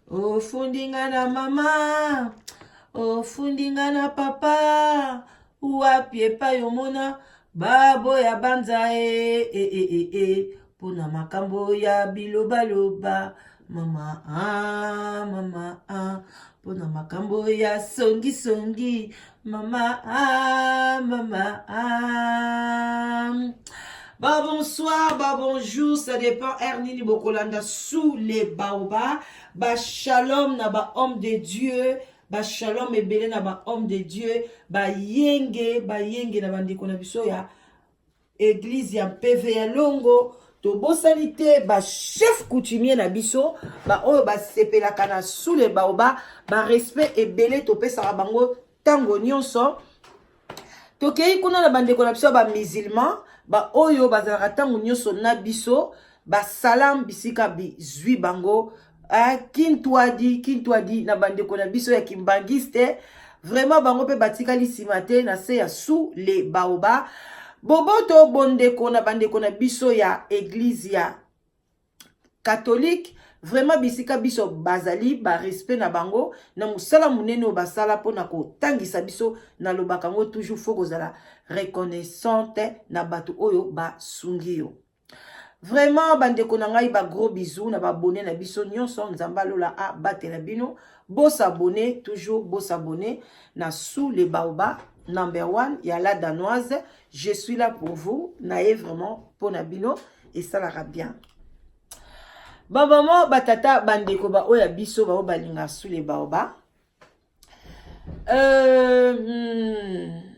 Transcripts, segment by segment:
ofundinga na mama, ofundinga na papa, wapi epai omona babo ya banza pona makambo ya bilobaloba mama pona makambo ya songi mama Bah bonsoir, bah bonjour, ça dépend. Ernini Bokolanda sous les baobas. Bah shalom na ba homme de Dieu. Bah shalom et belé na ba homme de Dieu. Bah yenge na bandiko na biso ya église ya PV ya Longo. To bosanité bah chef coutumier na biso. Bah oh bah sepelaka na sous les baobas. Bah respect et belé to pesa bango tango nyonso. Tokei kuna na bandeko na biso ba musulman. Ba oyo bazalaka tango nyonso na biso ba salam bisika bizwi bango kintwadi na bandeko na biso ya kimbangiste vraiment bango pe batikali simate na se ya sous les baobas boboto bondeko na bandeko na biso ya église ya catholique vraiment bisika biso bazali ba respect na bango na musala munene o basala pona ko tangisa biso na lobaka ngo toujours faut kozala reconnaissante na batu oyo ba sungio vraiment bandeko na ngai ba gros bisous na ba abonné na biso nyonso nzamba lola a batela bino bo s'abonner toujours bo s'abonner na sous les baobas number 1 ya la danoise je suis là pour vous nae vraiment pona bino et ça la bien. Ba maman batata bandeko ba oya biso ba balinga sous les baobas.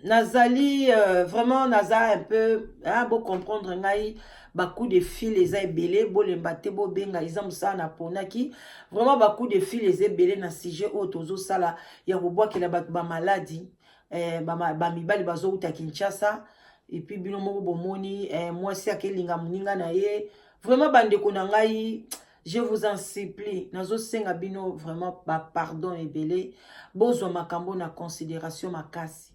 Nazali vraiment naza un peu beau comprendre ngai ba coup de fil les a belé bo lembate bo benga izamu sana ponaki vraiment ba coup de fil les a belé na sujet otozo sala ya robwa ki la ba maladie ba mibali bazo uta Kinshasa et puis bino moko bomoni moi si akelinga muninga na ye vraiment bandeko na ngai je vous en supplie nazo senga bino vraiment ba pardon et belé bozo makambo na considération makasi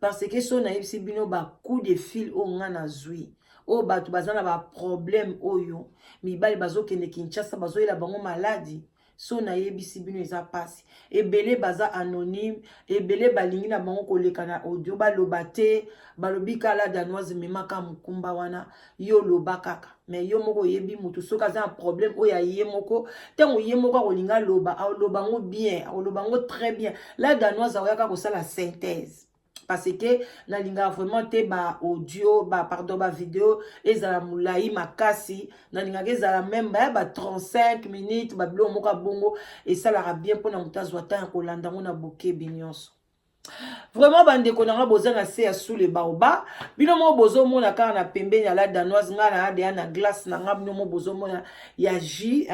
parce que so na yebisi bino ba coup de fil o ngana zui o batu bazana ba problème oyo mibali bazo kende Kinshasa bazo ila bango maladie so na yebisi bino eza pasi ebele baza anonyme ebele balingi na bango koleka na audio balobate balobika la danoise memaka mukumba wana yo lobakaka mais yo moko yebi mutu soka za un problème oya ye moko tango ye moko kolinga loba lobango bien lobango très bien la danoise oyaka ko sala synthèse parce que na linga vraiment te ba audio pardon ba vidéo ezala mulai makasi na linga ezala même ba 35 minutes ba blo moka bongo et ça la bien pour na mutazwa ta ko landa ngona boke binyonso vraiment bandeko nanga bozana se ya sous les baobas bino mo bozo mona ka na pembeni ya la danoise ngana ade na glace na ngam no bozo mona ya jus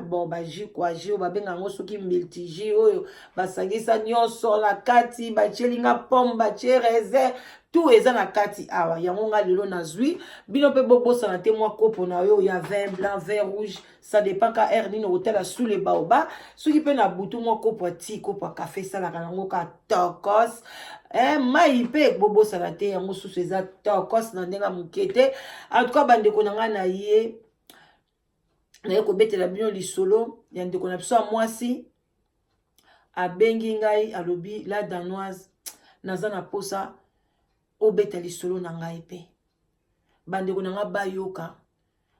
bon ba jus quoi jus ba benga ngo soki multi jus oyo basangisa nyonso la kati ba chelinga pomme ba raisin tout eza na kati awa yango nga lelo nazwi bino pe bobosa na te mwa kopo na yo ya vin blanc vin rouge ça dépend ka erni no hotel sous les baobas soki pe na butu mwa kopo ti kopo café sala kana ngo ka tokos mai pe bobosa na te yango susu eza tokos na ndenga mukete en tout cas bandeko na nga na ye na ko betela bino lisolo ya ndeko na biso mwasi abengi ngai alobi la danoise naza na posa obeta lisolo na ngai pe bandeko na nga bayoka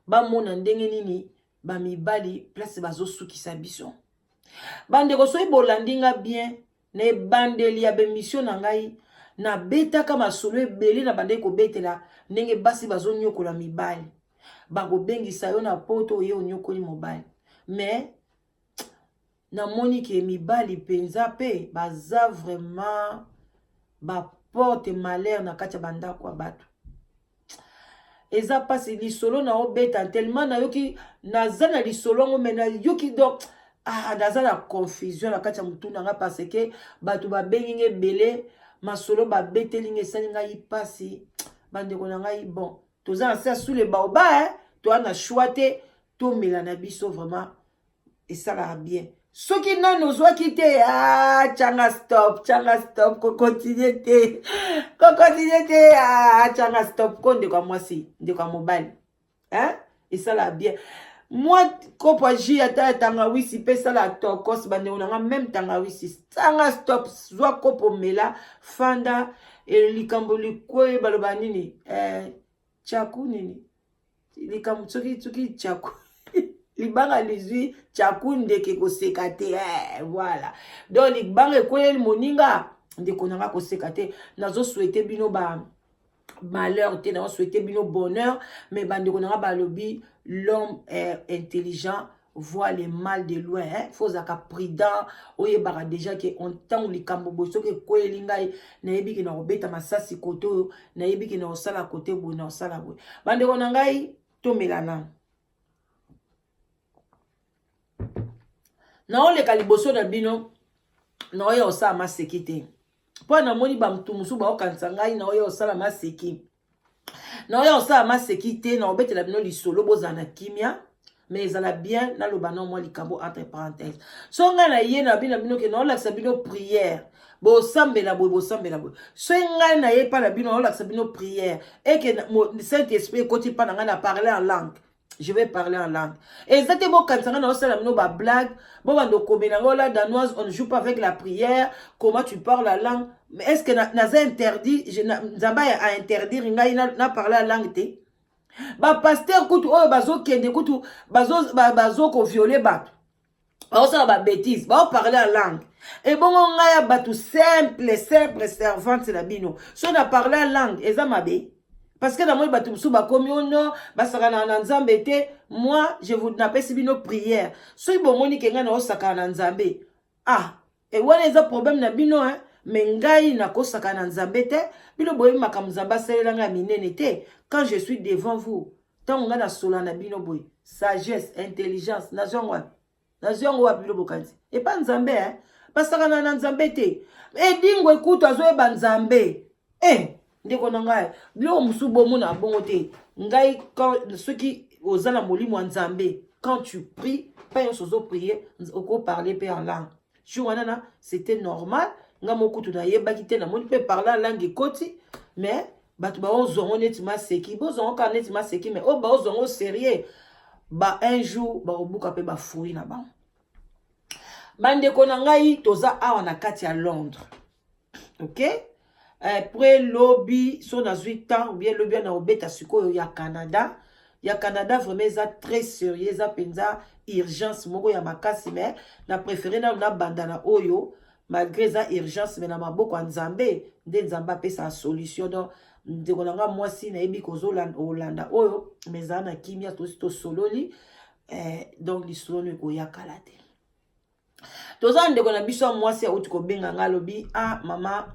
bamona ndenge nini bamibali place bazosukisa biso bandeko soki bolandi nga bien na ebandeli ya bemission na ngai na betaka masolo ebele na bandeko kobetela ndenge basi bazonyokola mibali bakobengisa yo na poto ye onyokoli mobali mais namoni ke mibali penza pe baza vraiment porte malheur na kati bandako bato eza pasi lisolo na obeta tellement na yoki nazana lisolo ngo mena yoki donc naza na confusion na kati mutu na nga parce que bato babengi nge belé masolo babeteli nge sali ngai pasi bandeko na ngai bon toza na sous les baobas to na choite to mela na biso vraiment et ça la bien soki nano zwaki te changa stop ko continue te changa stop ko ndeko mwasi ndeko mobali et ça la bien moi kopo ji ata tangawisi pesa la tokos bande onanga même tangawisi tanga stop zwa kopo mela fanda likambo likwe baloba nini chaku nini likambo tsoki chaku libanga lizwi chaku ndeke koseka te voilà donc libanga ekweli moninga ndeko nanga koseka te nazo souhaiter bino ba malheur te nazo souhaiter bino bonheur mais bandeko nanga balobi l'homme est intelligent voit les mal de loin faut zaka prudent oyebaka déjà que on tant likambo boso ke kweli ngai nayebi ke na obeta masasi koto nayebi ke na osala kote bo na osala bo bandeko na ngai tomelana na oleka liboso na bino na oyo osala maseki te mpo na moni bamutu mosusu baokanisa ngai na oyo osala maseki na oyo osala maseki te na obetela bino lisolo bozala na kimia mais ezala bien naloba na mwa likambo entre parenthèse so ngai na ye na bino ke na olakisa bino prière bosambela boye so ngai na ye mpa na bino na olakisa bino prière eke Saint-Esprit ekoti mpa na ngai na parler en langue. Je vais parler en langue. Et ça te beau quand ça na osala no ba blague. Bon bando kobenango la danoise, on ne joue pas avec la prière. Comment tu parles la langue? Mais est-ce que naza interdit, Nzamba a interdit ngai na parler la langue te? Ba pasteur kutu oyo bazo kende kutu bazo ko violer bato. Ba osala ba bêtise, ba parler la langue. Et bon on a batu simple servante la bino. So na parler la langue, eza mabe. Parce que dans moi, moi, je vous n'appelle si bino prière. Si bon moni kenga na osaka na nzambe. Ah, et wana eza problème na bino hein, mais ngai na kosaka na nzambe te, bino boyi makamzamba selanga minene te. Quand je suis devant vous, tant nga na sola na bino boyi, sagesse, intelligence, nation wa bino bokanzi. Et pas nzambe hein, parce que na nzambe te. Et dingo écoute azoe ba nzambe. Ndeko na ngai bilo musu bomo na bongo te ngai quand ceux qui ozala molimo nzambe quand tu pries pas yon sozo prier oko parler pe en langue chouanana c'était normal nga mokutu na yeba kité na moni pe parler en langue koti mais batu ba ozongo neti maseki bozongo ka neti maseki mais o ba ozongo sérieux ba un jour ba obuka pe ba fouille na ba bandeko na ngai toza awa na kati ya Londres OK. Après lobby son a 8 ans ou bien lobby na obeta siko ya Canada vraiment ça très sérieux ça penza urgence moko ya makasi mais na préféré na bandana oyo malgré ça urgence mais na maboko nzambe nde nzamba pe sa solution donc ndeko nanga mwasi na yebi kozola Hollanda oyo mais za na kimia to sololi donc lisolo ko ya kalate toza ndeko na biso mwasi ya uti ko benga ngalobi ah mama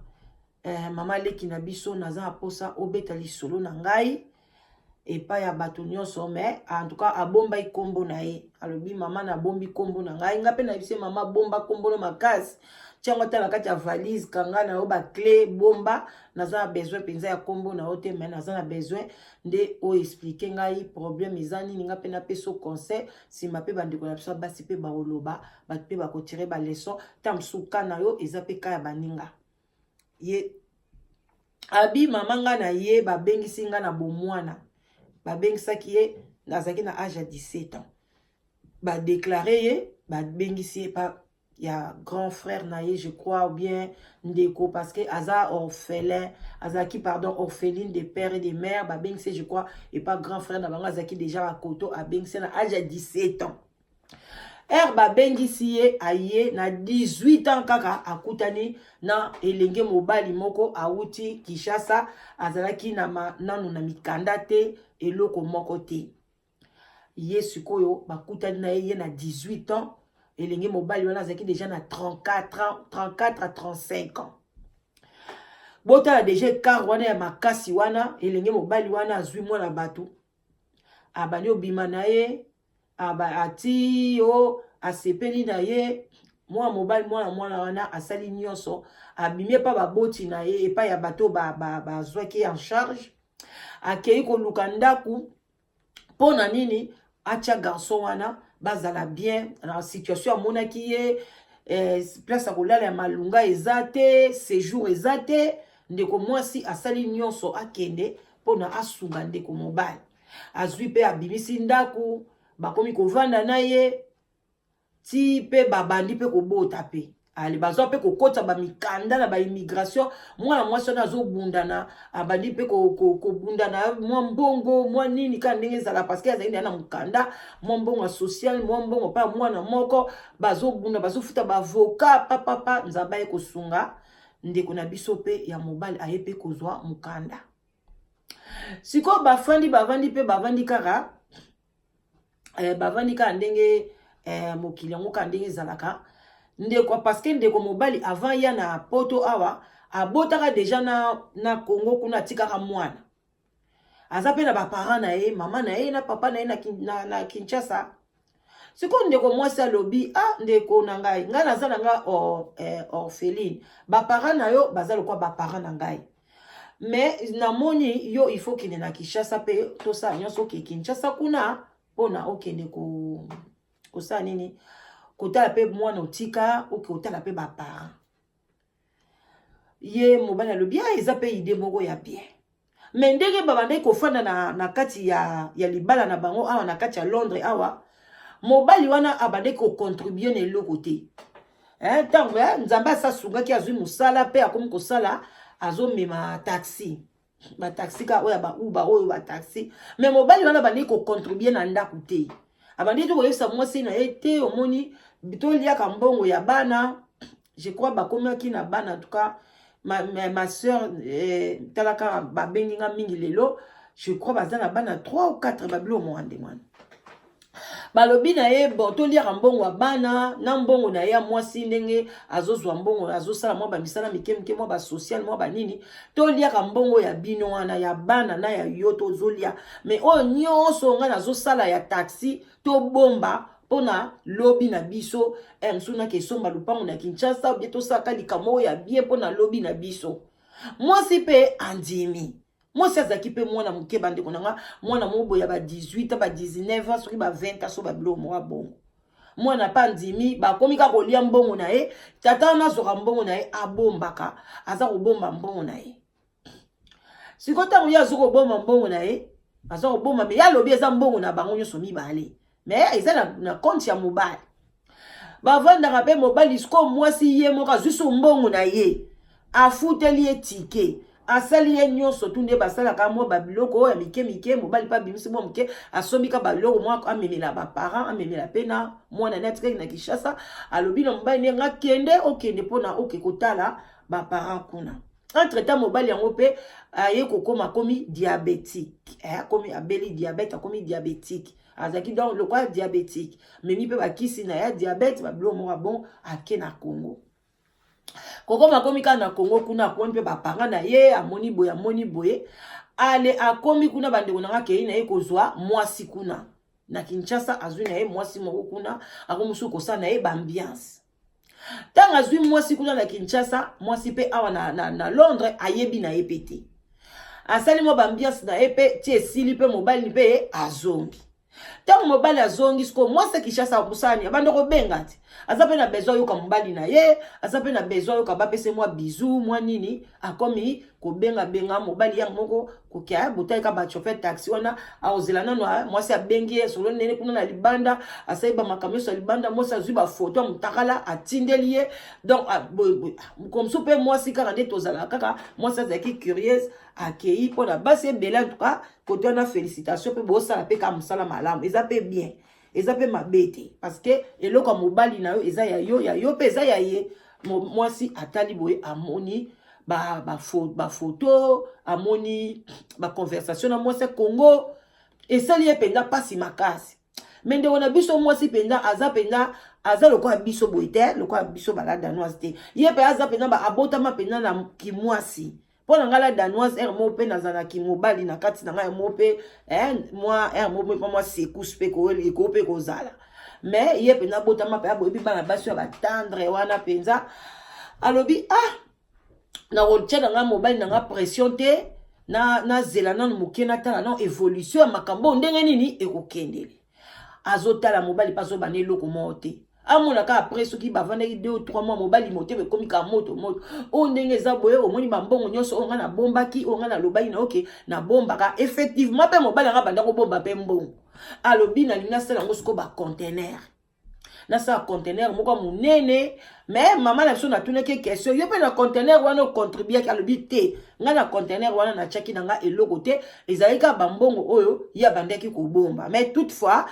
mama leki na biso naza aposa obeta lisolo na ngai epa ya bato nyonso mais en tout cas abomba ikombo na ye alobi mama na bombi kombo na ngai ngape na bise mama bomba kombo no makasi tiango tala kati ya valise kanga na yo ba clé bomba naza besoin penza ya kombo na ote mais naza na besoin nde o expliquer ngai problème ezani ninga pe na peso conseil si mape bandeko na biso basi pe ba oloba ba pe ba ko tirer ba leçon tamsuka na yo eza pe ka ya baninga ye abi mamanga na ye ba bengisi nga na bomwana ba bengisa ki ye nazaki na âge à 17 ans ba déclarer ye ba bengisi pa ya grand frère na ye je crois ou bien ndeko parce que aza orphelin azaki pardon orpheline de père et de mère ba bengisi je crois et pas grand frère na banga azaki déjà à koto a bengisi na âge à 17 ans Ba bengisi ye aye na 18 ans kaka akutani na elenge mobali moko auti Kishasa azalaki na nanu na mikanda te eloko moko te ye sikoyo bakutani na ye na 18 ans elenge mobali wana azalaki déjà na 34 à 35 ans bota déjà car wana ya makasi wana elenge mobali wana azwi mwana bato abani obima na ye ati yo asepeli na ye mobile mwana wana asali nyonso abimie pa baboti na ye epa ya bato bazwaki en charge akei koluka ndaku pona nini acha garçon wana bazala bien na situation amonaki ye place ya kolala ya malunga ezate séjour ezate ndeko mwasi asali nyonso akende pona asunga ndeko mobile azwi pe abimisi ndaku bakomi kovanda na ye ti pe babandi pe kobota pe ali bazwa pe kokota ba mikanda na ba immigration mwana mwasi na zo bundana abandi pe kobundana mwa mbongo mwa nini ka ndenge ezala parce que azali na mukanda mwa mbongo social mwa mbongo pa mwana moko bazo bunda bazo futa ba avocat papa nzaba ye kosunga ndeko na biso pe ya mobali aye pe kozwa mukanda siko bavandi pe bavandi kaka bavandi ka ndenge mokili yango ka ndenge ezalaka ndeko parce que ndeko mobali avant ya na poto awa abotaka deja na Congo kuna tikaka mwana aza pe na ba parents na ye mama na ye na papa na ye na Kinshasa siko ndeko mwasi alobi ndeko na ngai naza na nga orpheline ba parents na yo baza lokwa ba parents na ngai mais na moni yo il faut kine na Kinshasa pe to sa nyonso ke Kinshasa kuna pona okende ko sa nini kotala pe mwana otika okotala pe ba parents ye mobali alobi eza pe ide moko ya bien mais ndenge babande kofanda na kati ya libala na bango awa na kati ya Londres awa mobali wana abande ko contribuer na eloko te tango nzamba sa sunga ki azwi musala pe akomi kosala azomema taxi ba taxi ka oya ba uba oyo ba taxi mais mobali wana bande ko contribuer na ndako te abandi to koyesa mwasi na ete omoni bitolia ka mbongo ya bana je crois bakomaki na bana en tout cas ma sœur talaka babengi nga mingi lelo je crois bazana bana 3 ou 4 babilo mwande mwana balobi na ye bon to lia mbongo wa bana na mbongo na ye mwasi ndenge azozwa mbongo azosala mwa ba misala mikemike mwa ba social mwa ba nini to lia mbongo ya bino wana ya bana na ya yoto zolia mais o nyonso nga nazosala ya taxi to bomba pona lobi na biso msuna ke somba lupango na Kinshasa bieto saka likamo ya bien pona lobi na biso mwasi pe andimi mwasi azaki pe mwana muke bande konanga mwana mobo ya ba 18 ba 19 soki ba 20 so ba bilo mwa bongo mwana pa ndimi ba komika kolia mbongo na ye tata na zoka mbongo na ye abombaka aza kobomba mbongo na ye sikota ya zoko bomba mbongo na ye aza kobomba me ya lobi eza mbongo na bango nyoso mibale mais eza na compte ya mobali bavandaka pe mobali siko mwasi ye moka zwiso mbongo na ye afuteli ye tike asali ye nyonso tunde basalaka mwa babiloko ya mike mobali pa bimisi mwa muke asomika babiloko mwa amemela ba parents amemela pena mwana netre na Kinshasa alobi na mobali nenga kende okende pona okekotala ba parents kuna entre temps mobali yango pe aye kokoma komi diabétique komi abeli diabète komi diabétique azaki donc le quoi diabétique memi pe bakisi na ya diabète babilo moko bon ake na Congo kokoma komi ka na Congo kuna akomi pe bapanga na ye amoni boye ale akomi kuna bandeko nanga kei na ye kozwa mwasi kuna na Kinshasa azwi na ye mwasi moko kuna akomusu kosa na ye bambiance tanga azwi mwasi kuna na Kinshasa mwasi pe awa na Londres ayebi na ye pete asali mo bambiance na ye pe tie sili pe mobali pe azongi tango mobali azongi siko mwasi Kinshasa kusani abando ko bengati azape na besoin yoka mobali na ye azape na besoin yoka bapese mwa bizu mwa nini akomi ko benga mobali yang moko ko kya butai ka ba chauffeur taxi wana aozela nano mwasi abengi solo nene kuna na libanda asaiba makamyo libanda mwasi azwi ba photo mutakala atindeli ye donc comme soupe mwasi kaka nde tozala kaka mwasi azaki curieuse akei pona basi bela en tout cas koto na félicitations pe bosala pe ka musala malamu eza pe bien eza pe mabete parce que eloko mobali na yo eza ya yo pe eza ya ye mwasi atali boye amoni ba photo amoni ba conversation na mwasi Congo esali ye penda pasi makasi mende wana biso mwasi penda aza lokwa biso boite lokwa biso bala danoise te ye pe aza penda ba abotama penda na kimwasi pona ngala danoise mo pe nazana ki mobali na kati na ngai mo pe moi mo pe moi secousse pe ko li ko pe ko zala mais ye pe na botama pe aboyebi bana basi ya batendre wana penza alobi na rotiana nga mobali na nga pression te na zela na muke na tala na évolution ya makambo ndenge nini ekokendele azotala mobali paso bane loko mote amona ka après soki bavandaki 2 ou 3 mois mobali mote be komi ka moto o ndenge za boye omoni bambongo nyonso o nga na bombaki o nga na lobai na oke na bombaka effectivement pe mobali nga banda ko bomba pe mbongo alobi na linga sala ngo siko ba conteneur na sa conteneur moko munene mais maman na biso na tuna ke question yo pe na conteneur wana contribuer ka alobi te nga na conteneur wana na chaki na nga eloko te ezalika bambongo oyo ya bandeki ko bomba mais toutefois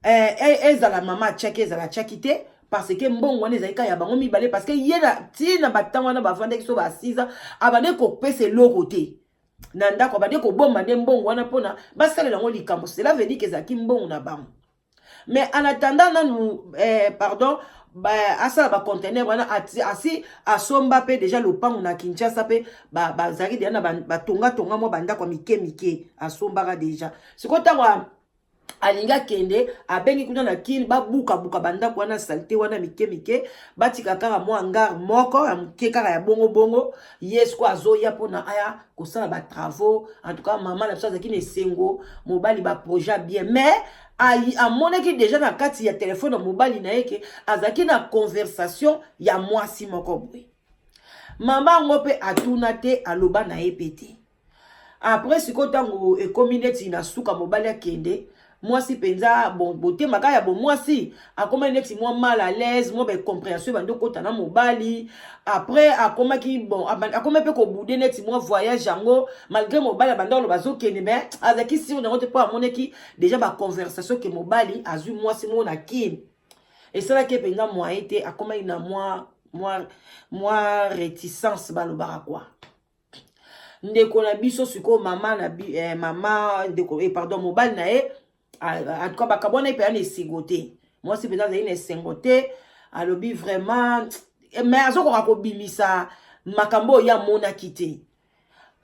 ezala mama chaki ezala chaki te parce que mbongo wana ezalika ya bango mibale parce que yena tina batanga wana bavandeki so ba 6 ans abande ko pese eloko te na ndako abande ko bomba nde mbongo wana pona basalela ngo likambo cela veut dire que ezalaki mbongo na bango. Mais en attendant, pardon, asa ba conteneur wana asi asomba pe déjà le pan na Kinshasa pe ba zari de na ba tonga mo banda kwa mike asomba déjà. Ce ko tangwa alinga kende abengi kuna na kin ba buka banda kwa na salté wana mike batika kaka mo hangar moko amke kaka ya bongo yes kwa azoya pona aya kosala ba travaux en tout cas maman la chose qui sengo mobali ba projet bien mais a monaki déjà na kati ya téléphone mobali na yeke azaki na conversation ya mwasi moko boy maman ngope atuna te aloba na epete après siko tango ekomi neti na suka mobali akende mwasi penza bon beauté makaya bon mwasi akoma neti moi mal à l'aise moi ben compréhension bando kota na mobali après akoma ki bon akoma pe ko bouder neti moi voyage yango malgré mobali bando lo bazokende mais azaki si on a pas moneki déjà ba conversation que mobali azu mwasi mo na kin et ça que penza moi été akoma ina moi réticence balobara quoi ndeko na biso siko mama na mama ndeko pardon mobali na e en tout cas bakabona ipe ane sigote moi si peut-être ine sengote alobi vraiment mais azoko akobimisa makambo ya mona kite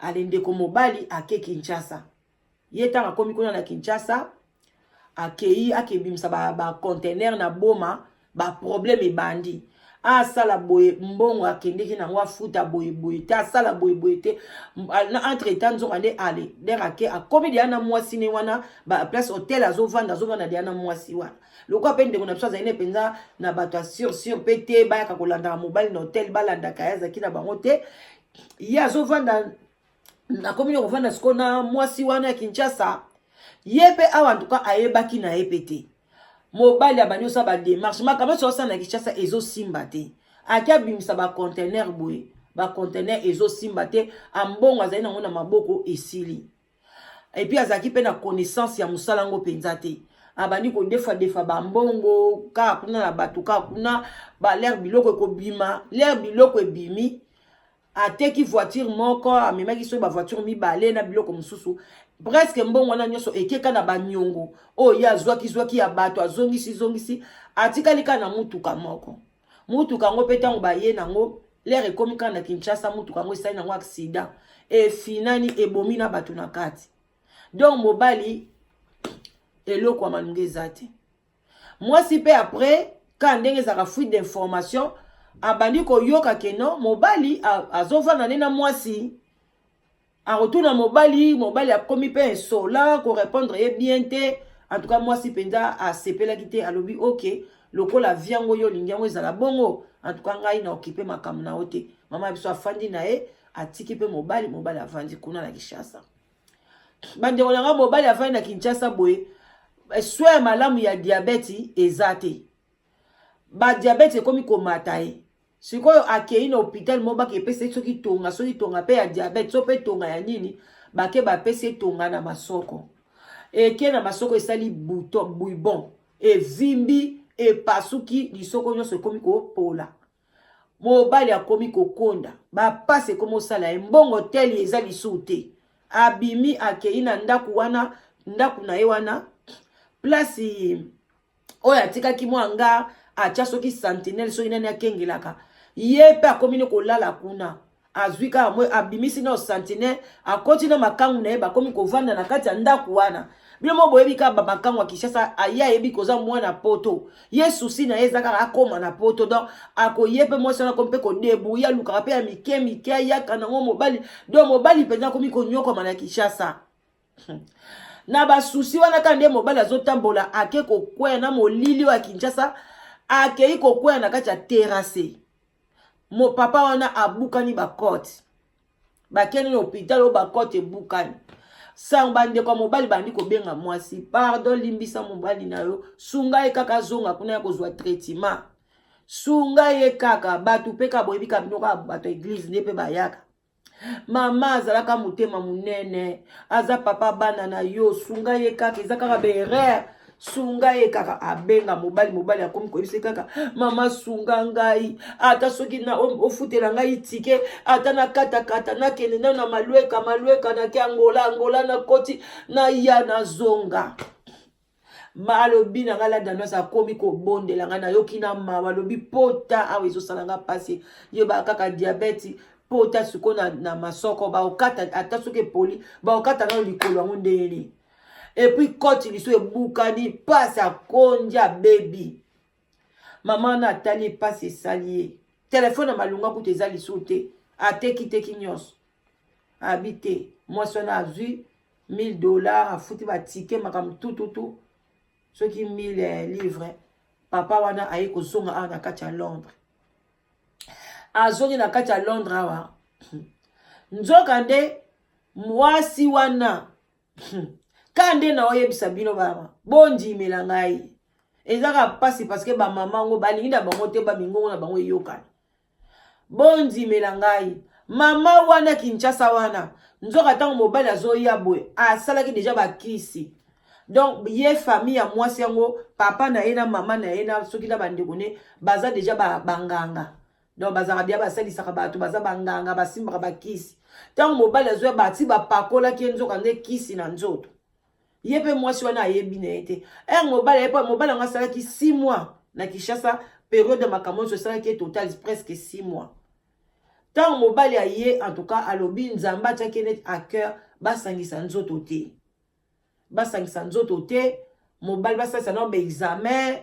alende ko mobali ake Kinshasa yeta akomi kuna na Kinshasa akei akebimisa ba conteneur na boma ba problème ebandi asala boye mbongo akendeki na ngwa futa boye te asala boye te entre temps nzongo ande ale derake akomi dia na mwasi ne wana ba place hotel azovanda dia na mwasi wana loko apende kuna biso zaine penza na bato sur pete ba ka kolanda mobile na hotel balanda kayaza kina bango te ya azovanda na komi ne kovanda skona mwasi wana ya Kinshasa yepe awa en tout cas ayebaki na epete mobali abani sa ba démarche makama so sa na Kinshasa ezo simba te akia bimisa ba conteneur boye ba conteneur ezo simba te ambongo azali na ngona maboko esili et puis azaki pe na connaissance ya musalango penza te abani ko defa ba mbongo ka kuna na batuka kuna ba l'air biloko ko bima l'air biloko ebimi ateki voiture moko amemaki so ba voiture mibale na biloko mususu presque mbongo wana nyoso ekeka na banyongo o ya zwaki ya bato azongisi atikalika na mutuka moko mutuka ngo petango baye nango l'air ekomika na Kinshasa mutuka ngo esali nango accident e finani ebomi na bato na kati donc mobali eloko ya malunga eza te mwasi pe après quand ndenge ezaka fuite d'information abandi koyoka keno mobali azovanda ne na mwasi a retourna mobali akomi pe insola ko répondre bien te en tout cas mwasi penza a sepela kite alobi OK lokola viango yo lingiango ezala bongo en tout cas ngai na occupé makamu na ote mama biso afandi na e atiki pe mobali afandi kuna na Kinshasa bande olanga mobali afandi na Kinshasa boye soin malamu ya diabète ezate ba diabète komi ko matae sikoyo akei na hôpital mo bake pese soki tonga pe ya diabète so pe tonga ya nini bake ba pese tonga na masoko e ke na masoko esali buibon e vimbi e pasuki lisoko nyonso komi ko pola mobali akomi ko konda ba passe komo sala mbongo teli ezali sute abimi akei na ndaku na ye wana place oya atikaki mwanga atia soki sentinelle so inani akengelaka yepe akomi ko lala kuna azwika mwe abimisi na sentinelle akoti na makangu na ye bakomi kovanda na kati ya ndaku wana bilomo boyebi ka ba makangu akishasa aya yebi koza mwana poto yesu si na yezaka akoma na poto donc akoyepe mwasi na kompe ko debu ya luka pe ya mike ya kana ngo mobali do mobali penza komi ko nyoko mana Kinshasa na ba susi wana kande mobali azotambola ake ko kwea na molili wa Kinshasa ake ko kwea na kati ya terrasse mo papa wana abukani ba kote bakeni na hôpital o ba kote bukani samba ndeko mobali bandi kobenga mwasi pardon limbisa mobali na yo sunga ye kaka zonga kuna ya kozwa traitement sunga ye kaka batu peka boyebi ka binoka bato église nde pe bayaka mama azalaka motema munene aza papa bana na yo sunga ye kaka eza kaka berere sunga ye kaka abenga mobali akomi koyebisa kaka mama sunga ngai ata soki na ofutela ngai tike ata na kata nakende na malweka nake angola na koti na ya na zonga malobi na ngala danos akomi kobondela ngai nayoki na mawa lobi pota awa ezosala nga pasi yeba kaka diabete pota suko na masoko baokata ata soki poli baokata na likolo yango ndeni et puis koti liso ebukani pasi akonja baby mama natali pasi esali telefone malunga kuta eza liso te ateki nyonso habite mwasi wana azwi $1000 afuti batike makambo tututu soki 1000 livres papa wana aye kozonga awa na kati ya Londres azongi na kati ya Londres awa nzoka nde mwasi wana kande na oyebisa bino baba bondimela ngai ezaka pasi parce ba mama ngo balingi na bango te ba mingongo na bango eyokana bondimela ngai mama wana Kinshasa wana nzoka tango mobali azoya boye asalaki deja bakisi donc ye famille ya mwasi yango papa na ye na mama na ye na soki na bandeko ne baza deja banganga donc bazaka bia basalisaka bato baza banganga basimbaka bakisi tango mobali azoya bati bapakolaki ye nzoka nde kisi na nzoto ye pe mwasi wana ayebi na ye te mobali yango asalaki 6 mois na Kinshasa période ya makambo nyonso esalaki total presque 6 mois tango mobali aye en tout cas alobi nzambe atiaki net à cœur basangisa nzoto te mobali basalisa na examen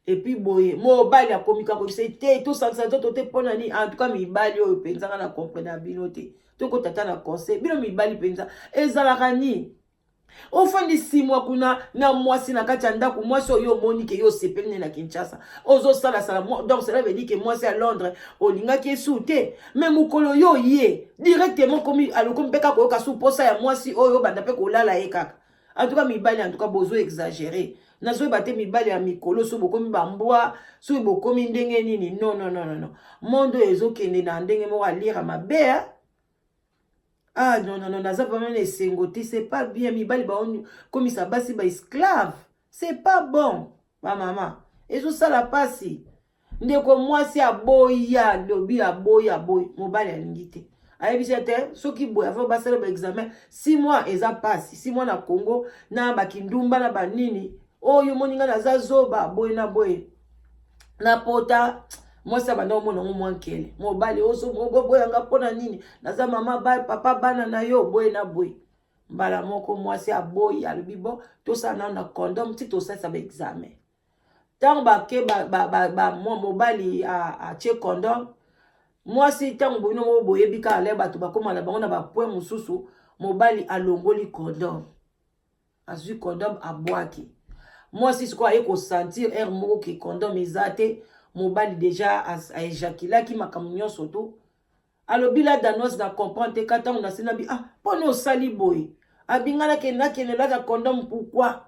et puis boye mobali akomi kaka koyebisa te tosangisa nzoto te mpona nini en tout cas mibali oyo mpenza nga na comprendre bino te tokotata na conseil bino mibali mpenza ezalaka nini ofandi 6 mois kuna na mwasi na kati ya ndako mwasi oyo monike yo sepelne na Kinshasa ozosala donc cela veut dire que mwasi à Londres olingaki esu te mais mukolo yo ye directement komi alokomi peka koyoka su posa ya mwasi oyo banda pe kolala ye kaka en tout cas mibali en tout cas bozo exagérer nazo bate mibali ya mikolo so bokomi bambwa so bokomi ndenge nini non mondo ezokende na ndenge moko alira mabe ah non, naza vraiment esengote, c'est pas bien. Mibali ba comme ça basi ba esclave. C'est pas bon. Ma maman. Et tout ça la passe. Ndeko mwasi aboya, lobi aboya. Mobali alingite. Ayebi c'était soki boya fa basala ba examen 6 mois eza passe. 6 mois na Congo na bakindumba na banini. Oyo moninga na za zoba boy na boy. Na pota moi ça va non mon mwankele mobali oso boya nga pona nini naza mama ba papa bana na yo boy na boy mbala moko mwasi aboyi albibo to sa na condom ti to sa ba examen tant ba ke ba mobali a che condom mwasi tant bono boye bika ale bato ba koma na bango na ba point mususu mobali alongoli condom azui condom abwaki mwasi siko aye ko sentir air moko ki condom ezate mobali déjà a éjaculé qui m'a camion surtout alobi la danos na comprendre kata on a sinabi pono sali boy abingala ke na la condom pourquoi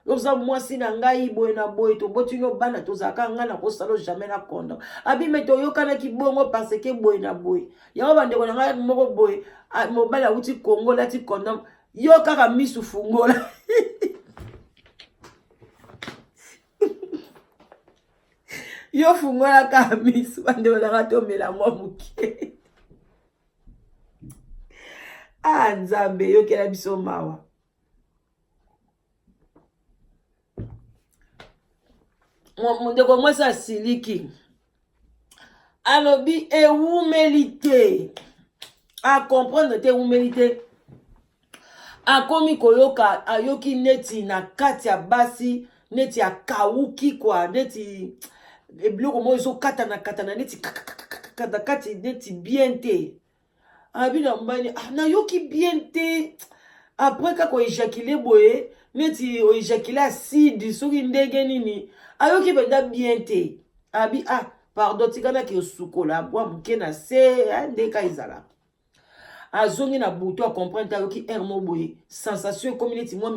oza mwasi na ngai boy na boy to botingo bana to zaka ngana ko salo jamais na condom abi meto yokana ki bongo parce que boy na boy ya bande ko na ngai moko boy mobali a uti Congo la ti condom yo kaka misu fungola yo fungola ka misu bande wana tomela mwa muke nzambe yo kela biso mawa ndeko mwasi asiliki alobi ewumeli a comprendre te ewumeli te akomi koyoka ayoki neti na kati ya basi neti akawuki kwa neti ebiloko mo ezokata na neti kati neti bien te abina mbani na yoki bien te après kako éjaculer boye neti o éjaculer acide soki ndenge nini ayoki benda bien te abi pardon tikana ki osukola bwa muke na se ndeka izala azongi na buto a comprendre tayoki ermo boye sensation community moi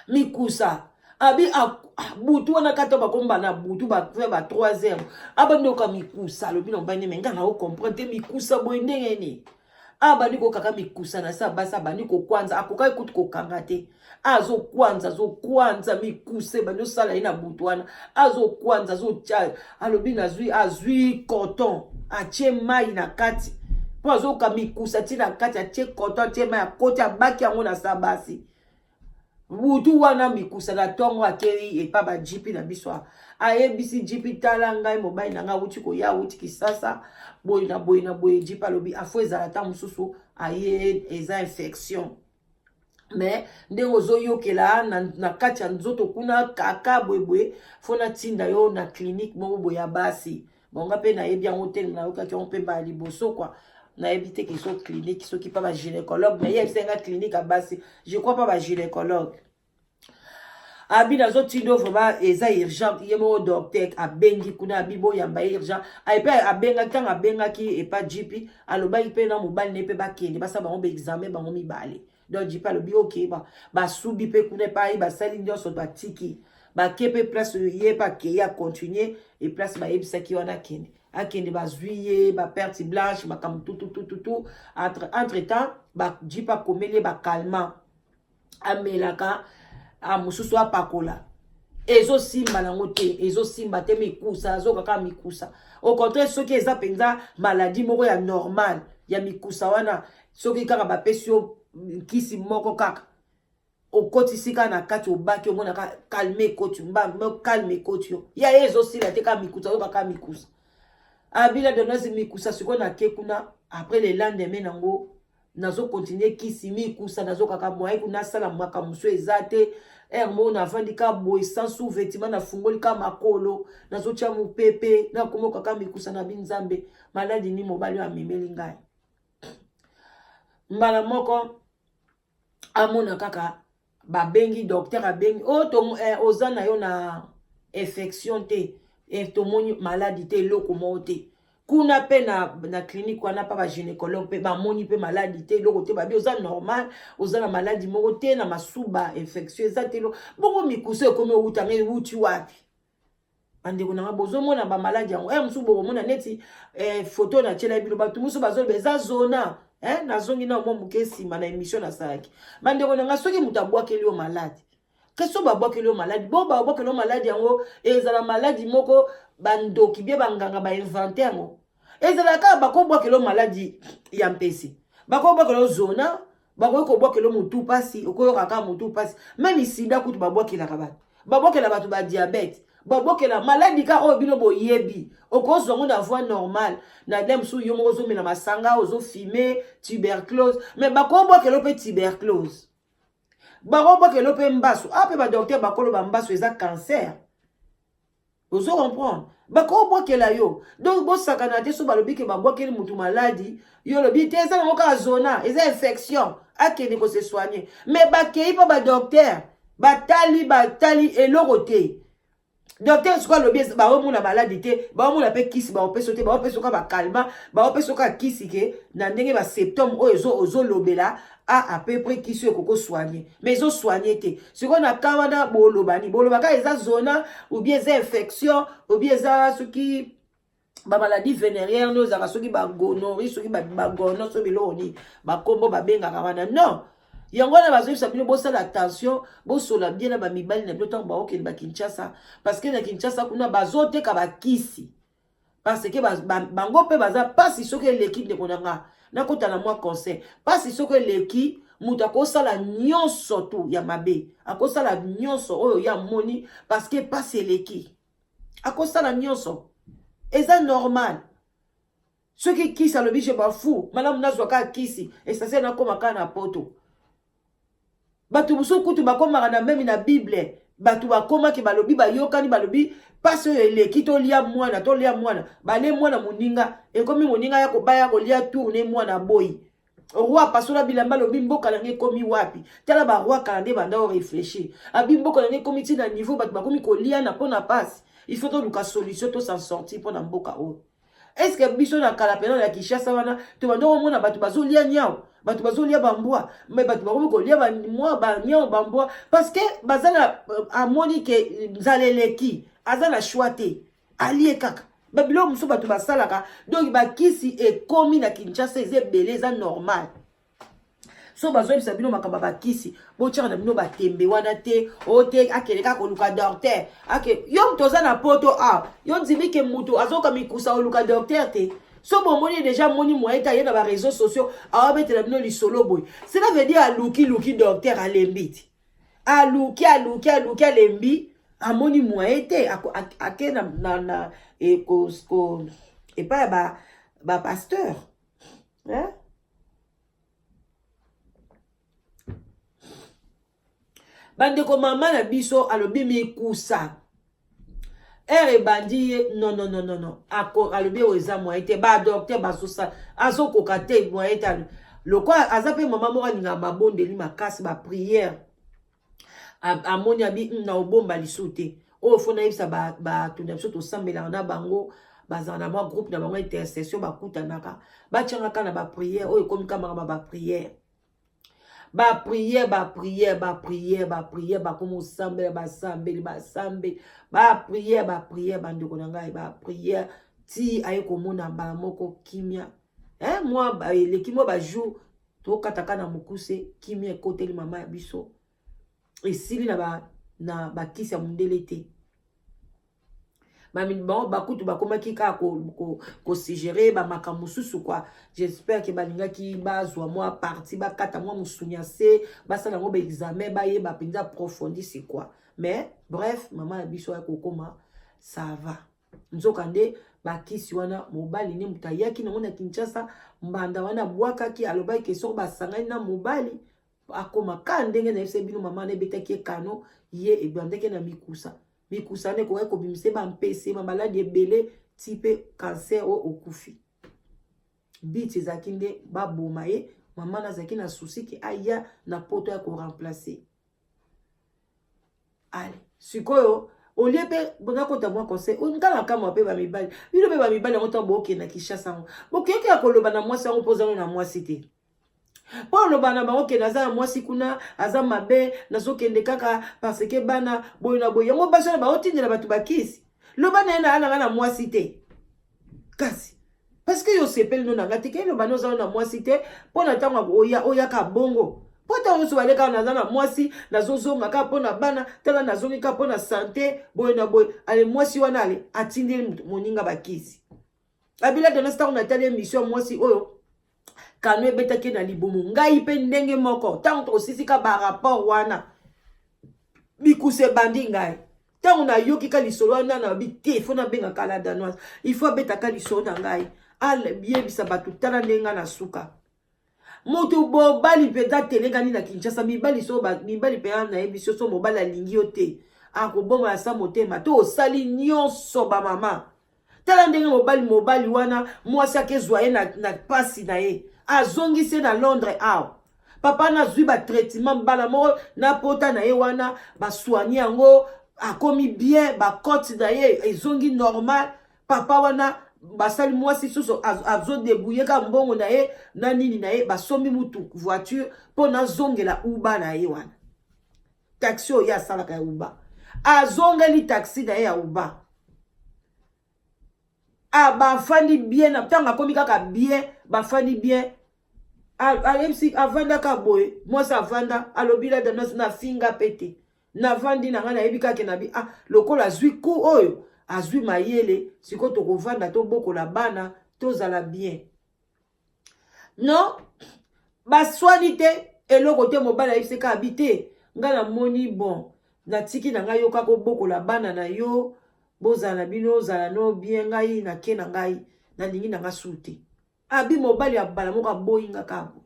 mikusa abi butu wana kata bakomba na butu ba 3h abandoka mikusa lobi no bani menga na o comprendre mikusa boye ndenge ni abandi ko kaka mikusa na sa basa bandi ko kwanza akokai kutu ko kanga te azo kwanza mikuse bandi sala ina butu wana azo kwanza zo cha alobi na azui coton atie mai na kati po azo ka mikusa tina kati atie coton atie mai akoti abaki yango na sa basi butu wana mikusa na tongo akeri epa ba jipi na biswa ayebisi jipi tala ngai mobile na nga wuti ko ya wuti kisasa boy na boy jipa lobi afo ezala ta mususu aye eza infection mais ndengo zo yokela na kati ya nzoto kuna kaka bwebwe fona tinda yo na clinique moko boya basi bonga pe na yebi yango te na yoka ki on pe ba liboso quoi na évité qu'ils soient cliniques, ceux qui pas ba gynécologue, mais il y a une clinique à base, je crois pas ba gynécologue. Abi na zo tindo vraiment eza urgent, yemo docteur a bengi kuna bibo yamba urgent, a pe a benga tanga benga ki e pas GP, aloba ipe na mobile ne pe ba kende, ba sa ba on be examen ba on mi balé. Donc GP alobi OK ba subi pe kuna pa ba sali ndio so ba tiki. Ba kepe place ye pa ke ya continuer et place ba yebisa ki wana kende. Akende ba zuiye ba perte blanche ba kam tout entre temps ba jipa komele ba calmant amelaka a mususu apakola ezo simba nango te ezo simba te mikusa zo kaka mikusa au contraire soki eza penza maladie moko ya normal ya mikusa wana soki kaka ba pesio kisi moko kaka okotisika na kati obaki omona calme koti mba calme koti ya ezo sila te ka mikusa zo kaka mikusa abila donazi mikusa siko na kekuna après le lendemain nango nazo continuer kisi mikusa nazo kaka moye kuna sala mwaka musu ezate ermo na vandika boy sans sous-vêtement na fungoli ka makolo nazo tia mupepe na komo kaka mikusa na binzambe maladi ni mobali wa mimeli ngai mbala moko amona kaka babengi docteur abengi to ozana yo na infection te tomoni maladie te loko mote kuna pe na clinique wana pa ba gynécologue pe ba moni pe maladie te loko te ba bi oza normal oza na maladie moko te na masuba infection eza te lo bongo mikuso comme utange uti wapi ande kuna bozo mona ba maladie yango musu bongo mona neti photo na tshela bilo ba tumuso bazo beza zona na zongi na mo mukesi mana émission na saki bande kuna ngasoki mutabwakeli yo maladie keso babwakeli yo maladie bo babwakeli yo maladie yango ezala maladie moko bandoki bie banganga ba inventer yango ezala ka bakobwakeli yo maladie ya mpesi bakobwakeli yo zona bakobwakeli yo mutu pasi okoyoka ka mutu pasi même sida kutu babwakelaka bato babwakela bato ba diabète babwakela maladie ka oyo bino boyebi okozongo na voie normale na dem su yo moko ozomela masanga ozofume tuberculose mais bakobwakeli yo pe tuberculose bakobwakeli yo pe mbasu ape badokter bakoloba mbasu eza cancer ozo comprendre bakobwakela yo donc bosakana te so balobi ke babwakeli mutu maladi yo lobi te eza nango kaka zona eza infection akende ko se soigner mais bakei pa badokter batali eloko te docteur sikoyo alobi baomona maladi te baomona mpe kisi baopeso te baopeso ka bakalma baopeso ka kisi ke na ndenge basymptôme oyo ozolobela à peu près kisi oyo koko soigner mais ezosoigne te sikoyo na ka wana bolobani bolobaka eza zona ou bien eza infection ou bien eza soki bamaladi vénérière no ezaka soki bagonorrhée soki bagono so biloko nini bakombo babengaka wana non yango na bazoyebisa bino bosala attention bosola bien na bamibali na bino ntango baokende ba Kinshasa parce que na Kinshasa kuna bazoteka bakisi parce que bango mpe baza pasi soki eleki ndeko na nga nakota na mwa conseil pasi soki eleki mutu akosala nyonso tu ya mabe akosala nyonso oyo ya moni parce que pasi eleki akosala nyonso eza normal soki kisi alobi je bafu malamu nazwaka kisi esase nakoma kaka na poto batu buso kutu bakomaka na meme na Bible batu bakomaki balobi bayokani balobi pasi oyo eleki tolia mwana bale mwana moninga ekomi moninga ya kobaya kolia tourne mwana boyi roi pasola bilamba lobi mboka nange ekomi wapi tala ba roi kala nde banda o réfléchir abi mboka nange ekomi ti na niveau batu bakomi kolia na pona pasi il faut to luka solution to s'en sortir pona mboka oyo est-ce que biso na kala pena ya Kinshasa wana to bando mona batu bazolia nyao batu bazolia bambwa mais batu bakomi kolia ba moi ba nyao bambwa parce que bazana amoni ke nzaleleki azana choité alie kaka babilo muso batu basalaka donc bakisi ekomi na Kinshasa ezebele eza normal so bazoyebisa bino makambo bakisi botyaka na bino batembe wana te ote akele kaka koluka docteur ake yo mutu oza na poto yo ndimi ke mutu azoka mikusa oluka docteur te so bomoni déjà moni moyen te aye na baréseaux sociaux awabetela bino lisolo boye cela veut dire aluki docteur alembi ti aluki alembi amoni moyen te ake na epai ya bapasteur hein? Bandeko mama na biso alobi mikusa ere bandi non alobi oza moyen te ba docteur basosa azokoka te moyen te lokwa azape mama moko alinga mabondeli makasi ba prière amoni abi na obomba lisu te oyo fo nayebisa bato na biso tosambelaka na bango bazala na mwa groupe na bango intercession bakutanaka batiangaka na baprière oyo ekomi kamaka baprière baprière bakomi osambela basambeli baprière bandeko na ngai baprière ti aye komona mbala moko kimia mwa eleki mwa bajour tokataka na mokuse kimia ekoteli mama ya biso esili na bakisi ya mondele te bakutu bakomaki kaka kosigere bamakambo mosusu kwa j'espère ke balingaki bazwa mwa parti bakata mwa mosunya se basala yango baexamen bayeba mpenza approfondi c'est quoi mais bref mama ya biso ya kokoma ça va nzoka nde bakisi wana mobali ne mutu ayaki nango na Kinshasa mbanda wana bwakaki alobaki ke soko basangani na mobali akoma ka ndenge na yebisa bino mama nebetaki ekano ye ebandeki na mikusa ne koka kobimise bampese bamaladi ebele type cancer o okufi biti ezalaki nde baboma ye mama nazalaki na susi ke aya na poto ya koremplace ale sikoyo olie mpe bonakota mwa conseil ngala kamwa mpe bamibali bino mpe bamibali yango ntango bookenda Kinshasa yango bokeyoki ya koloba na mwasi yango mpo ozango na mwasi te mpo oloba na bango kende aza na mwasi kuna aza mabe nazokende kaka parce ke bana boye na boye yango basi wana baotindela bato bakisi loba na ye na alanga na mwasi te kasi parce que yo sepeli no nanga te ke loba na ozala na mwasi te mpo na ntango oyaka bongo mpo ntango nyonso baleka naza na mwasi nazozonga kaka mpo na bana tala nazongi kaka mpo na sante boye na boye ale mwasi wana ale atindeli moninga bakisi abila dana ntango natali émission mwasi oyo kano ebetaki na libumu ngai mpe ndenge moko ntango tokosisika barapport wana bikuse bandi ngai ntango nayoki ka lisolo wana na babi te fo nabengaka la danoise il faut abetaka lisolo na ngai ayebisa bato tala ndenge na suka moto mobali mpenza telengani na Kinshasa mibali mpenza nayebi so mobali alingi yo te akoboma ya sa motema to osali nyonso bamama tala ndenge mobali wana mwasi akezwa ye na pasi na ye azongisi na Londres awa papa nazwi batraitement mbala moko na pota na ye wana baswani yango akomi bien bakote na ye ezongi normal papa wana basali mwasi susu azodebouye ka mbongo na ye na nini na ye basombi mutu voiture mpo nazongela uba na ye wana taxi oyo asalaka ya uba azongeli taxi na ye ya uba bafandi bien na ntango akomi kaka bien bafandi bien ayebisi avandaka boye mwasi avanda alobila danoise na finga pete navandi na ngai nayebi kaka nabi lokola azwi ku oyo azwi mayele sikoyo tokovanda tobokola bana tozala bien non baswani te eloko te mobali ayebisi kaka abi te ngai namoni bon natiki na ngai yo kaka obokola bana na yo bozala na bino ozala no bien ngai nake na ngai nalingi na nga su te abi mobali abala moko aboyinga kabo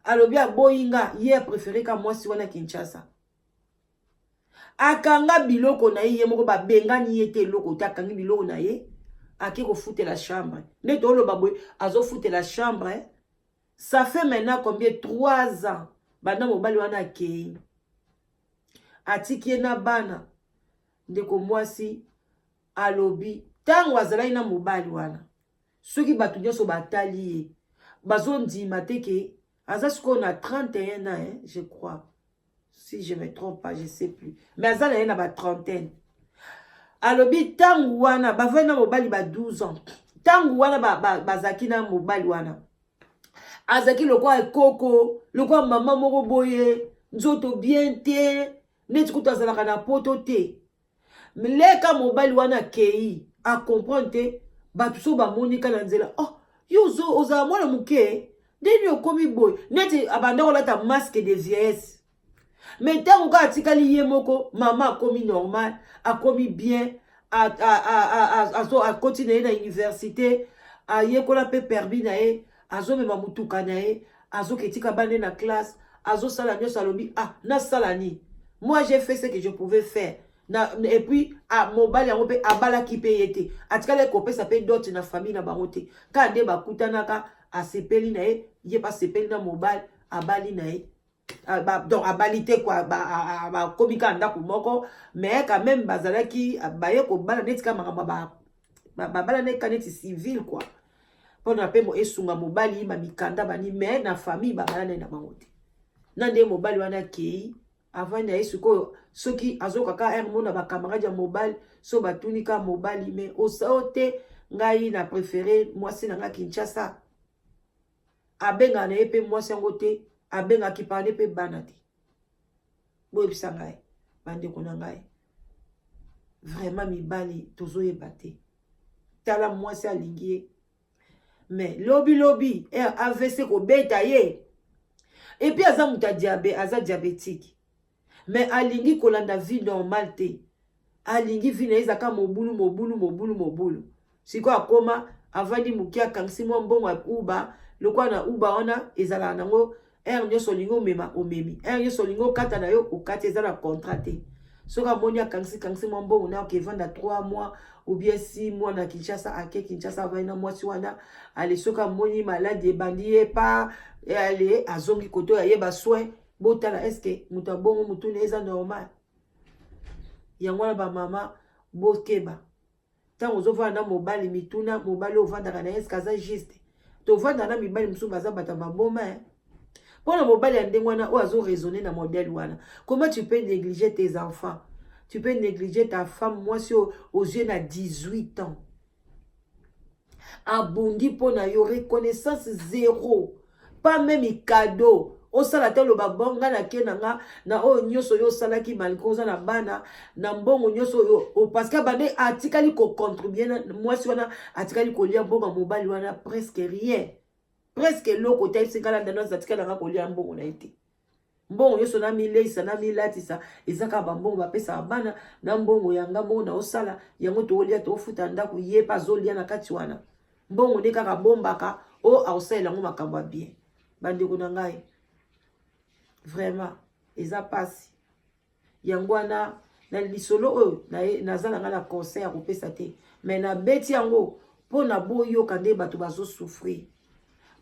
alobi aboyinga ye préféré ka mwasi wana Kinshasa akanga biloko na ye moko babengani ye te eloko te akangi biloko na ye ake kofutela chambre nde toloba boye azofutela chambre ça fait maintenant combien 3 ans banda mobali wana akei atiki ye na bana ndeko mwasi alobi tango azalaki na mobali wana soki bato nyonso batali ye bazondima te ke aza sikoyo na 31 ans hein, je crois si je me trompe pas je sais plus mais aza na ye na ba trentaine alobi tango wana bavandi na mobali ba 12 ans tango wana bazaki na mobali wana azaki lokwa ekoko lokwa mama moko boye nzoto bien te neti kutu azalaka na poto te leka mobali wana kei acomprendre te bato so bamonika na nzela oh yo ozala mwana moke ndeni okomi boye neti abanda kolata masque de vieillesse mais ntango ka atikali ye moko mama akomi normal akomi bien akoti na ye na université ayekola mpe permis na ye azomema mutuka na ye azoketika bande na classe azosala nyonso alobi ah nasala ni moi j'ai fait ce que je pouvais faire et puis mobali yango mpe abalaki mpe ye te atikali ekopesa mpe dote na famille na bango te ka nde bakutanaka asepeli na ye ye mpe asepeli na mobali abali na ye donc abali te kwa bakomi ka ndako moko mais quand même bazalaki baye kobala neti ka makambo babala neka neti civil quoi mpona mpe esunga mobali mamikanda bani mais na famille babala na ye na bango te na nde mobali wana akei avant na ye sikoyo soki azokaka ere mo na bakamarade ya mobali so batuni ka mobali mais osao te ngai na préféré mwasi na nga Kinshasa abengaka na ye mpe mwasi yango te abengaki parne mpe bana te boyebisa ngai bandeko na ngai vraiment mibali tozoyeba te tala mwasi alingi ye mais lobi AVC kobeta ye epuis aza moto aza diabétique mais alingi kolanda vie normale te alingi vie na ye ezaka mobulu sikoyo akoma avandi moke akangisi mwa mbongo ya uba lokwa na uba wana ezalaka nango ere nyonso olingi omema omemi ere nyonso olingi okata na yo okati eza na contrat te soki amoni akangisi mwa mbongo na okevanda 3 mois ou bien 6 mois na Kinshasa ake Kinshasa avandi na mwasi wana ale soki amoni maladi ebandi ye pa ale azongi koto ya ye baswe botala eske moto abongo mutuna eza normal yango wana bamama bokeba ntango ozovanda na mobali mituna mobali ovandaka na ye eske aza juste tovanda na mibali mosusu baza bato maboma mpona mobali ya ndenge wana oyo azoraisonne na modèle wana comment tu peux négliger tes enfants tu peux négliger ta femme mwasi aux yeux na 18 ans abundi mpona yo reconnaissance zéro pas même cadeau osala te loba bonga na ke nanga na oyo nyonso yo osalaki malgré oza na bana na mbongo nyonso oyo parce que bande atikali kocontribue mwasi wana atikali kolia mbongo ya mobali wana presque rien presque loko te esikala ndano atikala nanga kolia mbongo na ye te mbongo nyonso na mileisa na milatisa ezaka bambongo bapesaka bana na mbongo yanga mbongo na osala yango toolia toofuta ndako ye mpe azolia na kati wana mbongo nde kaka bombaka o akosalela yango makambo ya bien bandeko na ngai vraiment eza pasi yango wana na lisolo oyo naza na ngai na conseil ya kopesa te mais na beti yango mpona boyoka nde bato bazosouffrir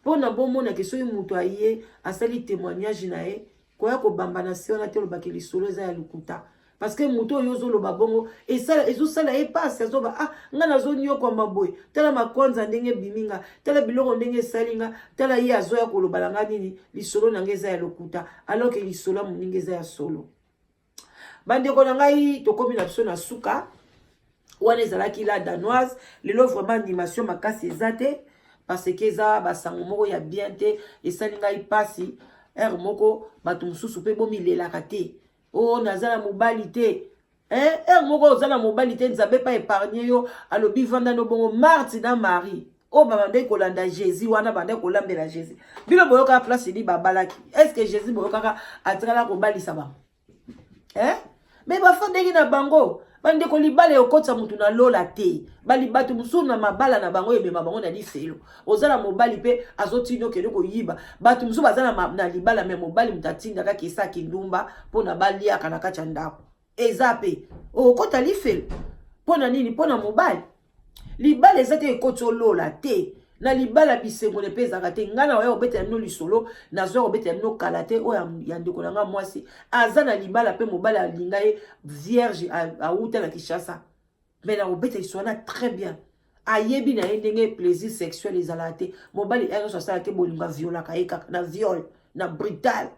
mpona bomonake soki moto aye asali témoignage na ye koya kobamba na se wana te olobaki lisolo eza ya lokuta parce que moto oyo ozoloba bongo ezosala ye pasi azoba ah nga nazonyokwama boye tala makwanza ndenge biminga tala biloko ndenge esali nga tala ye azoya koloba na nga nini lisolo na nga eza ya lokuta alors que lisolo ya moninga eza ya solo bandeko na ngai tokomi na biso na suka wana ezalaki la danoise lelo vraiment animation makasi eza te parce que eza basango moko ya bien te esali ngai pasi ere moko bato mosusu mpe bomilelaka te o naza na mobali te ere moko oza na mobali te nzambe pa épargne yo alobi vanda no bongo marti na marie o babandaki kolanda jésus wana bandaki kolambela jésus bino boyokaka place eli babalaki est ce que jésus boyokaka atikala kobalisa bango me bafandeki na bango bandeko libala ekotisa mutu na lola te bato mosusu na mabala na bango emema bango na lifelo oza na mobali mpe azotindi okende koyiba bato mosusu baza na libala me mobali moto atindaka kesa kindumba mpona baliaka na kati ya ndako eza mpe okota lifelo mpona nini mpona mobali libala eza te ekoti olola te na libala bisengone mpe ezaka te ngai na oya kobetela bino lisolo nazoya kobetela bino kala te oyo ya ndeko na nga mwasi aza na libala mpe mobali alinga ye vierge awuta na Kinshasa mais na obeta iswana très bien ayebi na ndenge plaisir sexuel ezala te mobali ero sosala te bolinga viola kayeka na viol na brutal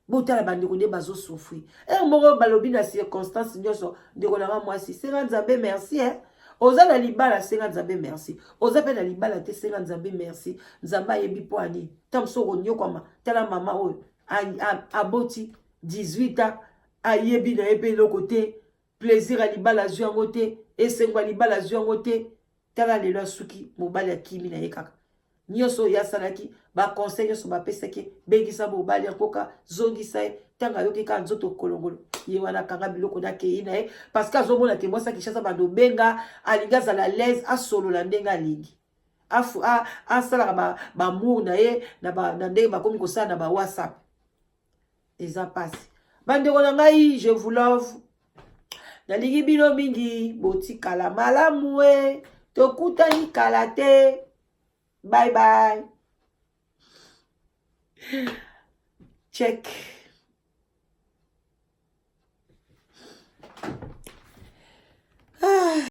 botala bandeko nde bazo souffrir moko balobi na circonstance nyonso ndeko na mwasi senga nzambe merci oza na libala senga nzambe merci oza pe na libala te senga nzambe merci nzambe ayebi po ani tam soko nyokwama tala mama oyo aboti 18 ans ayebi na ebe loko te plaisir à libala zwi yango te esengo ya libala zwi yango te tala lelo asuki mobali akimi na ye kaka nyonso oyo asalaki baconseil nyonso bapesaki bengisa mobali akoka zongisa ye ntango ayoki kaka nzoto kolongolo ye wana akanga biloko nakei na ye parce que azomona te mwasi akishasa bando benga alingi azala lese asolola ndenge alingi asalaka bamour na ye na ndenge bakomi kosala na bawhatsapp eza pasi bandeko na ngai je vous love nalingi bino mingi botikala malamu tokutani kala te bye bye check